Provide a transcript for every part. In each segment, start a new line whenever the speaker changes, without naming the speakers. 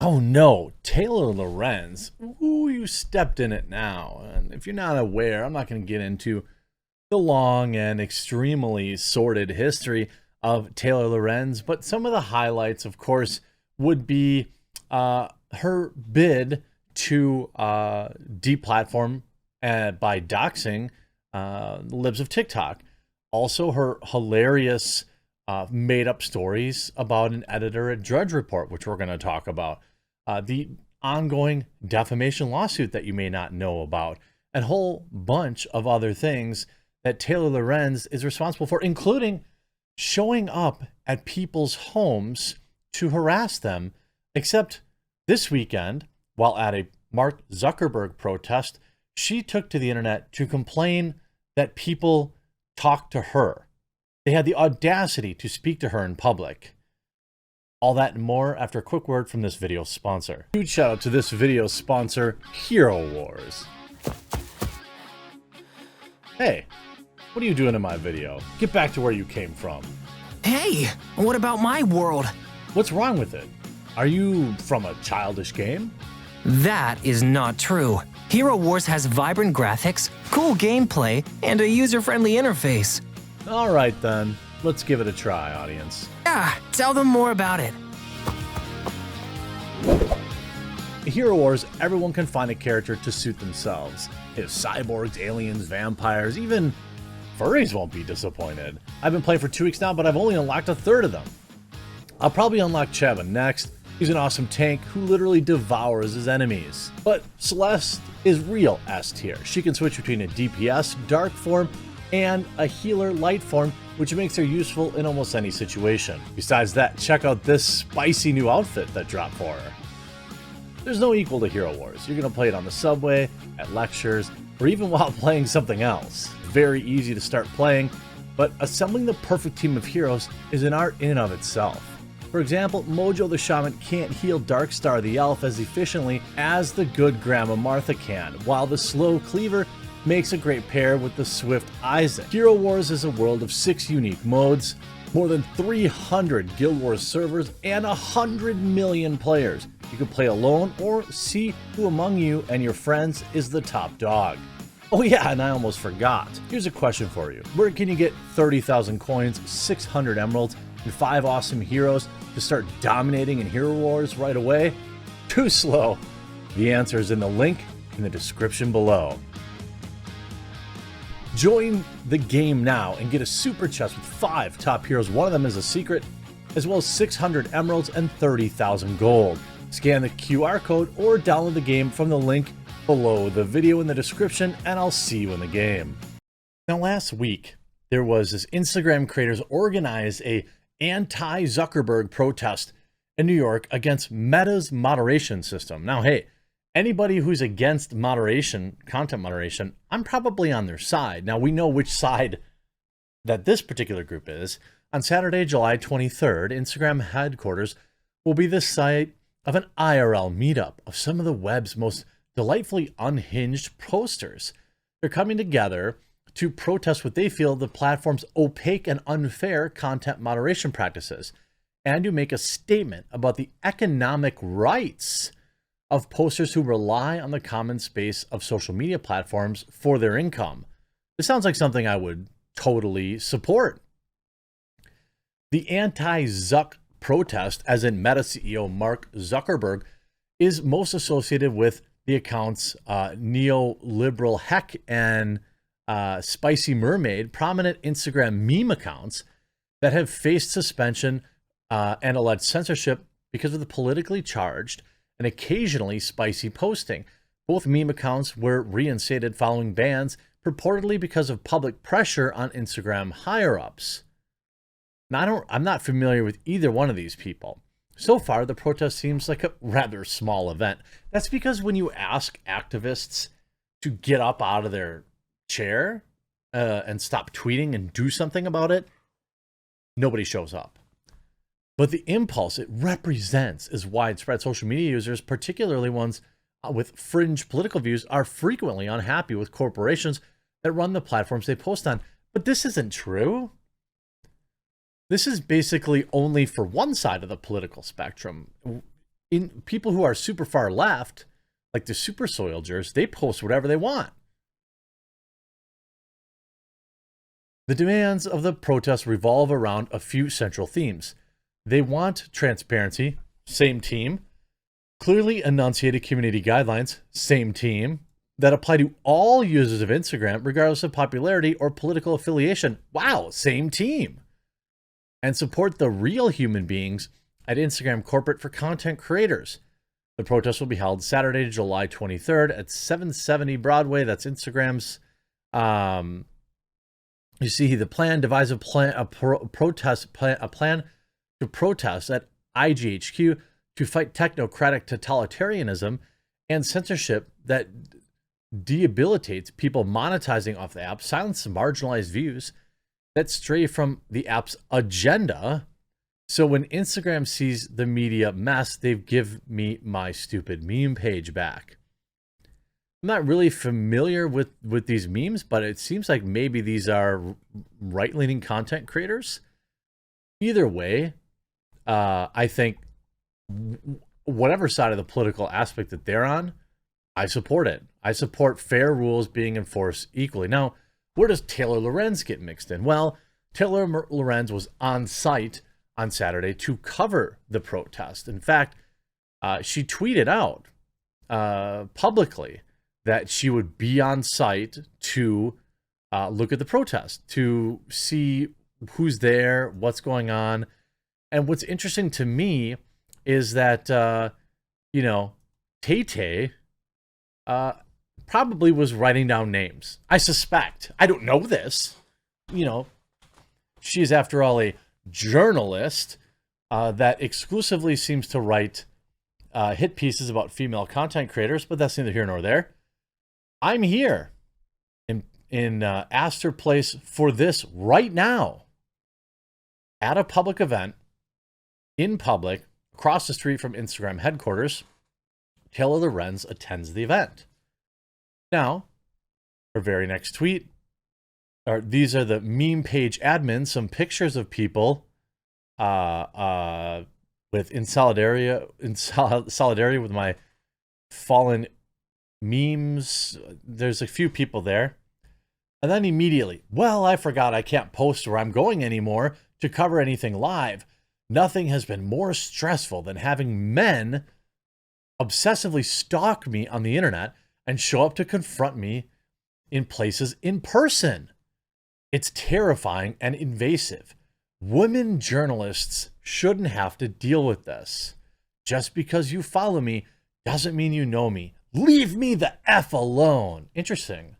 Oh no, Taylor Lorenz. Ooh, you stepped in it now. And if you're not aware, I'm not going to get into the long and extremely sordid history of Taylor Lorenz, but some of the highlights, of course, would be her bid to deplatform by doxing the libs of TikTok. Also, her hilarious made-up stories about an editor at Drudge Report, which we're going to talk about. The ongoing defamation lawsuit that you may not know about, and a whole bunch of other things that Taylor Lorenz is responsible for, including showing up at people's homes to harass them. Except this weekend, while at a Mark Zuckerberg protest, she took to the internet to complain that people talked to her. They had the audacity to speak to her in public. All that and more after a quick word from this video's sponsor. Huge shout out to this video's sponsor, Hero Wars. Hey, what are you doing in my video? Get back to where you came from.
Hey, what about my world?
What's wrong with it? Are you from a childish game?
That is not true. Hero Wars has vibrant graphics, cool gameplay, and a user-friendly interface.
All right then, let's give it a try, audience.
Yeah, tell them more about it.
In Hero Wars, everyone can find a character to suit themselves. If cyborgs, aliens, vampires, even furries won't be disappointed. I've been playing for 2 weeks now, but I've only unlocked a third of them. I'll probably unlock Cheva next. He's an awesome tank who literally devours his enemies. But Celeste is real S tier. She can switch between a DPS, dark form, and a healer light form, which makes her useful in almost any situation. Besides that, check out this spicy new outfit that dropped for her. There's no equal to Hero Wars. You're going to play it on the subway, at lectures, or even while playing something else. Very easy to start playing, but assembling the perfect team of heroes is an art in and of itself. For example, Mojo the Shaman can't heal Darkstar the Elf as efficiently as the good Grandma Martha can, while the Slow Cleaver makes a great pair with the swift Isaac. Hero Wars is a world of 6 unique modes, more than 300 Guild Wars servers, and 100 million players. You can play alone or see who among you and your friends is the top dog. Oh yeah, and I almost forgot. Here's a question for you. Where can you get 30,000 coins, 600 emeralds, and 5 awesome heroes to start dominating in Hero Wars right away? Too slow. The answer is in the link in the description below. Join the game now and get a super chest with 5 top heroes. One of them is a secret, as well as 600 emeralds and 30,000 gold. Scan the QR code or download the game from the link below the video in the description, and I'll see you in the game. Now, last week, there was this Instagram creators organized a anti-Zuckerberg protest in New York against Meta's moderation system. Now, hey, anybody who's against moderation, content moderation, I'm probably on their side. Now, we know which side that this particular group is. On Saturday, July 23rd, Instagram headquarters will be the site of an IRL meetup of some of the web's most delightfully unhinged posters. They're coming together to protest what they feel the platform's opaque and unfair content moderation practices, and to make a statement about the economic rights of posters who rely on the common space of social media platforms for their income. This sounds like something I would totally support. The anti-Zuck protest, as in Meta CEO Mark Zuckerberg, is most associated with the accounts Neoliberal Heck and Spicy Mermaid, prominent Instagram meme accounts that have faced suspension and alleged censorship because of the politically charged and occasionally spicy posting. Both meme accounts were reinstated following bans, purportedly because of public pressure on Instagram higher-ups. Now, I'm not familiar with either one of these people. So far, the protest seems like a rather small event. That's because when you ask activists to get up out of their chair and stop tweeting and do something about it, nobody shows up. But the impulse it represents is widespread. Social media users, particularly ones with fringe political views, are frequently unhappy with corporations that run the platforms they post on. But this isn't true. This is basically only for one side of the political spectrum. people who are super far left, like the super soldiers, they post whatever they want. The demands of the protests revolve around a few central themes. They want transparency, same team. Clearly enunciated community guidelines, same team. That apply to all users of Instagram, regardless of popularity or political affiliation. Wow, same team. And support the real human beings at Instagram corporate for content creators. The protest will be held Saturday, July 23rd at 770 Broadway. That's Instagram's. You see the plan, devise a plan, a plan to protest at IGHQ to fight technocratic totalitarianism and censorship that debilitates people monetizing off the app, silence marginalized views that stray from the app's agenda. So when Instagram sees the media mess, they give me my stupid meme page back. I'm not really familiar with these memes, but it seems like maybe these are right-leaning content creators. Either way, I think whatever side of the political aspect that they're on, I support it. I support fair rules being enforced equally. Now, where does Taylor Lorenz get mixed in? Well, Taylor Lorenz was on site on Saturday to cover the protest. In fact, she tweeted out publicly that she would be on site to look at the protest, to see who's there, what's going on. And what's interesting to me is that, Tay-Tay probably was writing down names. I suspect. I don't know this. She is, after all, a journalist that exclusively seems to write hit pieces about female content creators, but that's neither here nor there. I'm here in Astor Place for this right now at a public event in public across the street from Instagram headquarters. Taylor Lorenz attends the event. Now, her very next tweet, these are the meme page admins, some pictures of people in solidarity with my fallen memes. There's a few people there. And then immediately, well, I forgot I can't post where I'm going anymore to cover anything live. Nothing has been more stressful than having men obsessively stalk me on the internet and show up to confront me in places in person. It's terrifying and invasive. Women journalists shouldn't have to deal with this. Just because you follow me doesn't mean you know me. Leave me the F alone. Interesting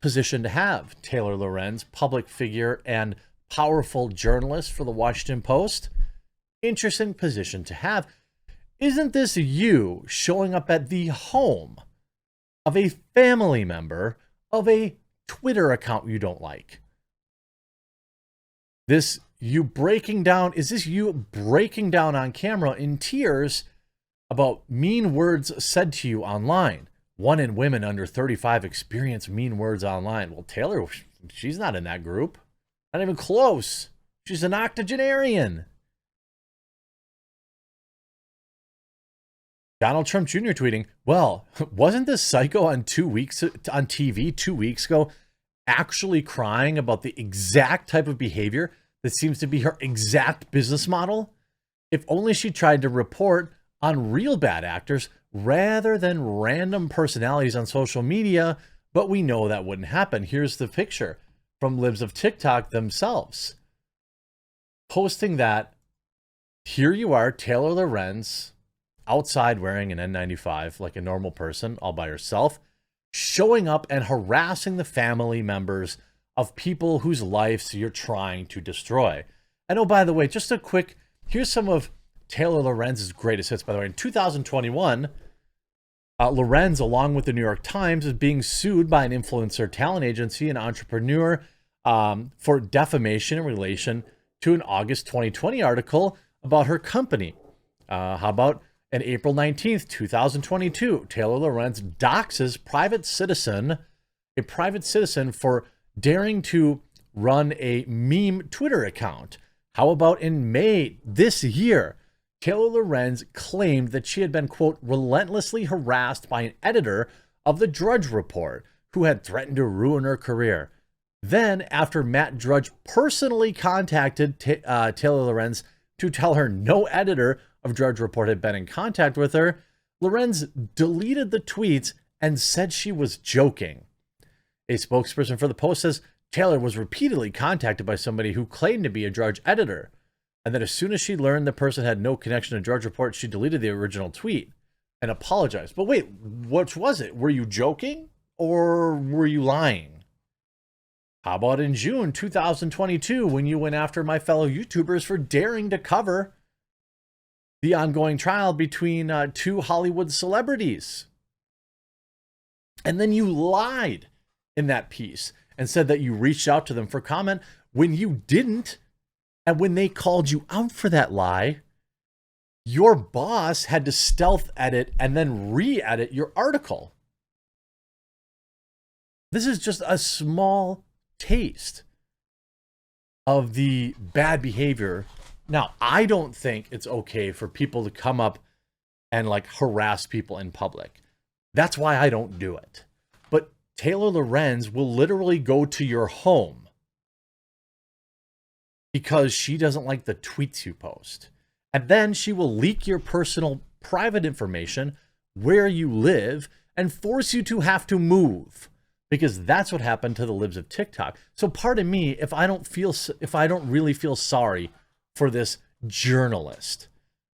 position to have, Taylor Lorenz, public figure and powerful journalist for the Washington Post. Interesting position to have. Isn't this you showing up at the home of a family member of a Twitter account you don't like? Is this you breaking down on camera in tears about mean words said to you online? One in women under 35 experience mean words online. Well, Taylor, she's not in that group. Not even close. She's an octogenarian. Donald Trump Jr. tweeting, well, wasn't this psycho on TV 2 weeks ago actually crying about the exact type of behavior that seems to be her exact business model? If only she tried to report on real bad actors rather than random personalities on social media, but we know that wouldn't happen. Here's the picture from libs of TikTok themselves, posting that here you are, Taylor Lorenz, outside wearing an N95 like a normal person all by herself, showing up and harassing the family members of people whose lives you're trying to destroy. And oh, by the way, just a quick, here's some of Taylor Lorenz's greatest hits, by the way. In 2021, Lorenz, along with the New York Times, is being sued by an influencer talent agency and entrepreneur for defamation in relation to an August 2020 article about her company. How about on April 19th, 2022, Taylor Lorenz doxes a private citizen for daring to run a meme Twitter account. How about in May this year, Taylor Lorenz claimed that she had been, quote, relentlessly harassed by an editor of the Drudge Report who had threatened to ruin her career. Then, after Matt Drudge personally contacted Taylor Lorenz to tell her no editor of Drudge Report had been in contact with her, Lorenz deleted the tweets and said she was joking. A spokesperson for the Post says Taylor was repeatedly contacted by somebody who claimed to be a Drudge editor, and that as soon as she learned the person had no connection to Drudge Report, she deleted the original tweet and apologized. But wait, which was it? Were you joking or were you lying? How about in June 2022 when you went after my fellow YouTubers for daring to cover the ongoing trial between two Hollywood celebrities? And then you lied in that piece and said that you reached out to them for comment when you didn't. And when they called you out for that lie, your boss had to stealth edit and then re-edit your article. This is just a small taste of the bad behavior. Now, I don't think it's okay for people to come up and like harass people in public. That's why I don't do it. But Taylor Lorenz will literally go to your home because she doesn't like the tweets you post. And then she will leak your personal private information, where you live, and force you to have to move. Because that's what happened to the libs of TikTok. So pardon me if I don't really feel sorry for this journalist.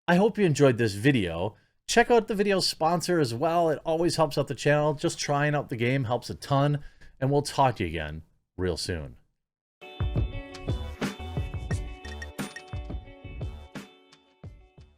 I hope you enjoyed this video. Check out the video sponsor as well. It always helps out the channel. Just trying out the game helps a ton. And we'll talk to you again real soon.